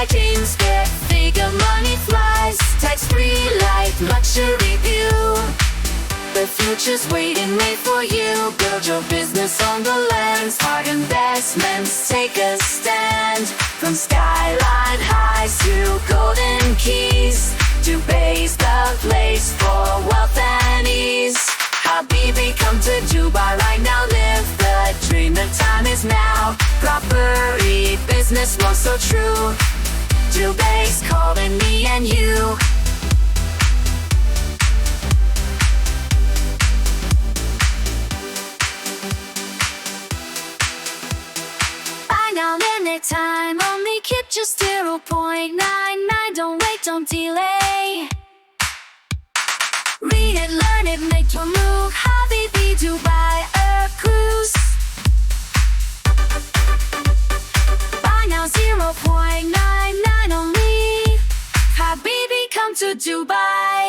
games, get figure money flies. Tax-free life, luxury view. The future's waiting, wait for you. Build your business on the lands. Hard investments, take a stand. From skyline highs to golden keys, Dubai's the place for wealth and ease. Habibi, come to Dubai right now. Live the dream, the time is now. Property, business, more so true. Dubai's calling me and you. Buy now, anytime, only keep just 0.99. Don't wait, don't delay. Read it, learn it, make your move. Habibi, Dubai, a cruise. Buy now, 0.99 only. Habibi, come to Dubai.